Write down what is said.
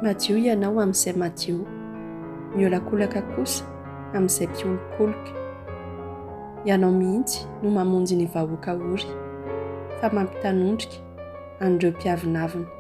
Madio ianao amin'izay madio, miolakolaka kosa amin'izay mpiolokoloka. Ianao mihitsy no mamonjy ny vahoaka ory, fa mampitanondrika an'ireo mpiavinavina.